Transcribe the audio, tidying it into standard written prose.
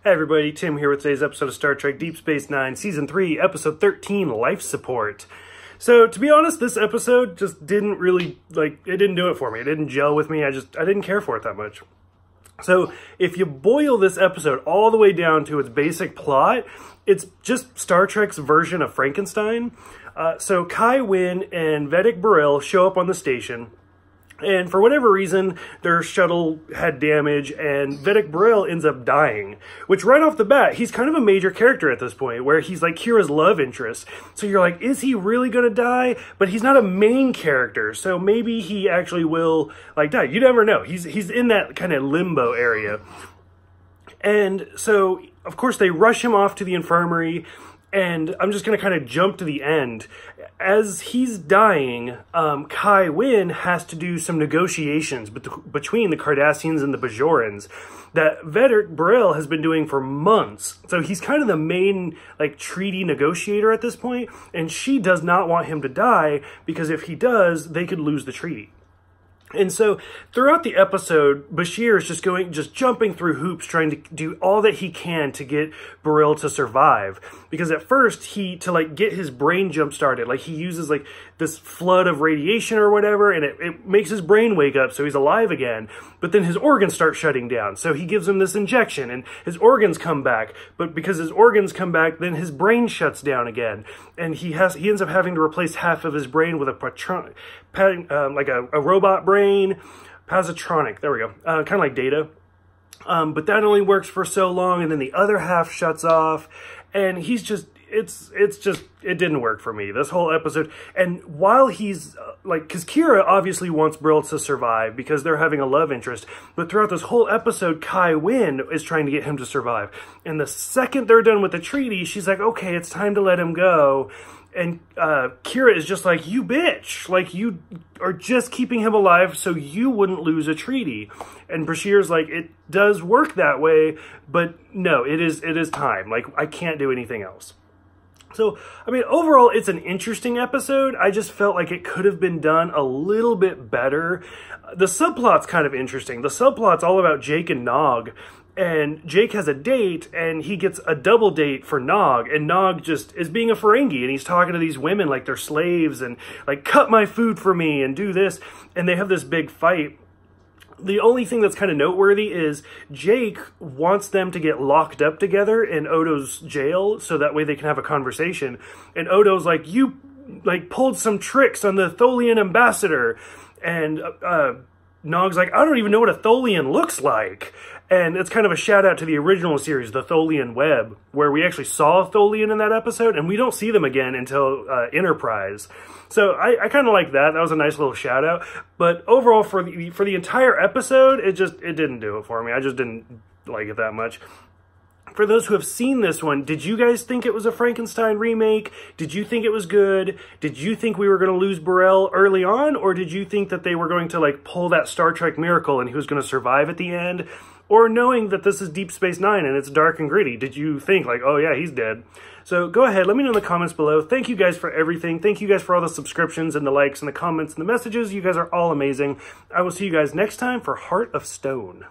Hey everybody, Tim here with today's episode of Star Trek Deep Space Nine, Season 3, Episode 13, Life Support. So, to be honest, this episode just didn't really, it didn't do it for me. It didn't gel with me. I didn't care for it that much. So, if you boil this episode all the way down to its basic plot, it's just Star Trek's version of Frankenstein. So, Kai Wynn and Vedic Burrell show up on the station. And for whatever reason, their shuttle had damage, and Vedic Burrell ends up dying. Which, right off the bat, he's kind of a major character at this point, where he's like Kira's love interest. So you're like, is he really gonna die? But he's not a main character, so maybe he actually will, die. You never know. He's in that kind of limbo area. And so, of course, they rush him off to the infirmary, and I'm just going to kind of jump to the end. As he's dying, Kai Wynn has to do some negotiations between the Cardassians and the Bajorans that Vedic Burrell has been doing for months. So he's kind of the main, treaty negotiator at this point, and she does not want him to die, because if he does, they could lose the treaty. And so throughout the episode, Bashir is just jumping through hoops, trying to do all that he can to get Burrell to survive. Because at first, to get his brain jump started, he uses this flood of radiation or whatever, and it makes his brain wake up, so he's alive again. But then his organs start shutting down, so he gives him this injection, and his organs come back. But because his organs come back, then his brain shuts down again, and he ends up having to replace half of his brain with a robot brain, positronic. There we go. Kind of like Data. But that only works for so long, and then the other half shuts off, and he's just, it didn't work for me, this whole episode. And while he's, because Kira obviously wants Burrell to survive because they're having a love interest, but throughout this whole episode, Kai Wynn is trying to get him to survive. And the second they're done with the treaty, she's like, okay, it's time to let him go. And Kira is just like, you bitch, you are just keeping him alive so you wouldn't lose a treaty. And Bashir's like, it does work that way, but no, it is time. I can't do anything else. So, I mean, overall, it's an interesting episode. I just felt like it could have been done a little bit better. The subplot's kind of interesting. The subplot's all about Jake and Nog. And Jake has a date, and he gets a double date for Nog, and Nog just is being a Ferengi, and he's talking to these women like they're slaves, and cut my food for me, and do this, and they have this big fight. The only thing that's kind of noteworthy is Jake wants them to get locked up together in Odo's jail, so that way they can have a conversation, and Odo's like, you, pulled some tricks on the Tholian ambassador, and Nog's like, I don't even know what a Tholian looks like. And it's kind of a shout out to the original series, the Tholian Web, where we actually saw Tholian in that episode, and we don't see them again until Enterprise. So I kind of like that. That was a nice little shout out. But overall, for the entire episode, it didn't do it for me. I just didn't like it that much. For those who have seen this one, did you guys think it was a Frankenstein remake? Did you think it was good? Did you think we were going to lose Burrell early on? Or did you think that they were going to pull that Star Trek miracle and he was going to survive at the end? Or knowing that this is Deep Space Nine and it's dark and gritty, did you think oh yeah, he's dead? So go ahead, let me know in the comments below. Thank you guys for everything. Thank you guys for all the subscriptions and the likes and the comments and the messages. You guys are all amazing. I will see you guys next time for Heart of Stone.